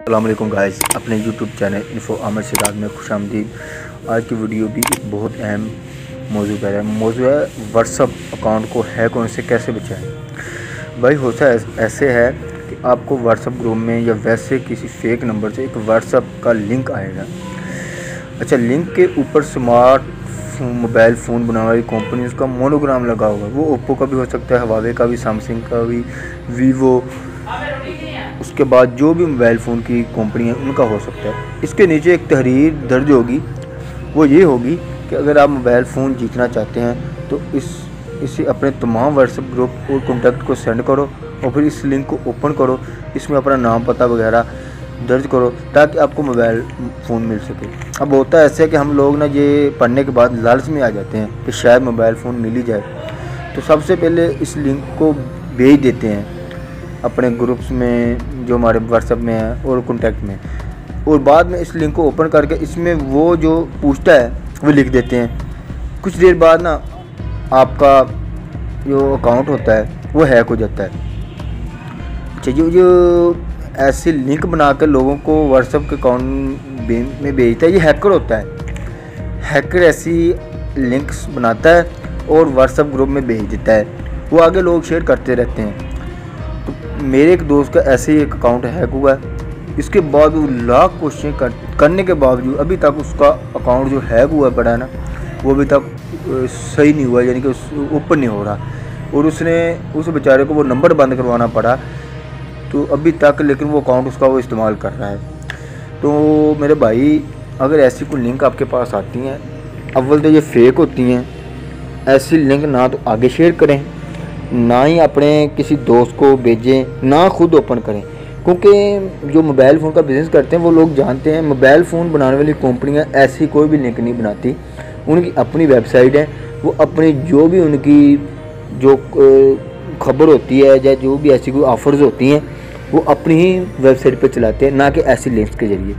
अस्सलामुअलैकुम गाइस, अपने YouTube channel info Aamir Siraj में खुशामदीद। आज की वीडियो भी एक बहुत अहम मौजू पर है। मौजू है व्हाट्सअप अकाउंट को हैक होने से कैसे बचाएं। भाई होता ऐसे है कि आपको व्हाट्सअप ग्रुप में या वैसे किसी फेक नंबर से एक व्हाट्सअप का लिंक आएगा। अच्छा, लिंक के ऊपर स्मार्ट मोबाइल फ़ोन बनाने वाली कंपनी का मोनोग्राम लगा होगा। वो ओप्पो का भी हो सकता है, हवावे का भी, सैमसंग का भी, वीवो, उसके बाद जो भी मोबाइल फ़ोन की कंपनी है उनका हो सकता है। इसके नीचे एक तहरीर दर्ज होगी, वो ये होगी कि अगर आप मोबाइल फ़ोन जीतना चाहते हैं तो इसे अपने तमाम व्हाट्सएप ग्रुप और कॉन्टैक्ट को सेंड करो और फिर इस लिंक को ओपन करो, इसमें अपना नाम पता वगैरह दर्ज करो ताकि आपको मोबाइल फ़ोन मिल सके। अब होता है ऐसे कि हम लोग ना ये पढ़ने के बाद लालच में आ जाते हैं कि शायद मोबाइल फ़ोन मिल ही जाए, तो सबसे पहले इस लिंक को भेज देते हैं अपने ग्रुप्स में जो हमारे व्हाट्सएप में है और कॉन्टैक्ट में, और बाद में इस लिंक को ओपन करके इसमें वो जो पूछता है वो लिख देते हैं। कुछ देर बाद ना आपका जो अकाउंट होता है वो हैक हो जाता है। अच्छा, जो ऐसे लिंक बनाकर लोगों को व्हाट्सएप के अकाउंट में भेजता है, ये हैकर होता है। हैकर ऐसी लिंक्स बनाता है और व्हाट्सएप ग्रुप में भेज देता है, वो आगे लोग शेयर करते रहते हैं। तो मेरे एक दोस्त का ऐसे ही एक अकाउंट हैक हुआ है। इसके बाद वो लाख कोशिशें करने के बावजूद अभी तक उसका अकाउंट जो हैक हुआ पड़ा है ना, वो अभी तक सही नहीं हुआ, यानी कि ओपन नहीं हो रहा, और उसने उस बेचारे को वो नंबर बंद करवाना पड़ा। तो अभी तक लेकिन वो अकाउंट उसका वो इस्तेमाल कर रहा है। तो मेरे भाई, अगर ऐसी कोई लिंक आपके पास आती हैं, अव्वल तो ये फेक होती हैं, ऐसी लिंक ना तो आगे शेयर करें, ना ही अपने किसी दोस्त को भेजें, ना खुद ओपन करें, क्योंकि जो मोबाइल फ़ोन का बिज़नेस करते हैं वो लोग जानते हैं मोबाइल फ़ोन बनाने वाली कंपनियां ऐसी कोई भी लिंक नहीं बनाती। उनकी अपनी वेबसाइट है, वो अपनी जो भी उनकी जो खबर होती है या जो भी ऐसी कोई ऑफ़र्स होती हैं वो अपनी ही वेबसाइट पर चलाते हैं, ना कि ऐसी लिंक्स के ज़रिए।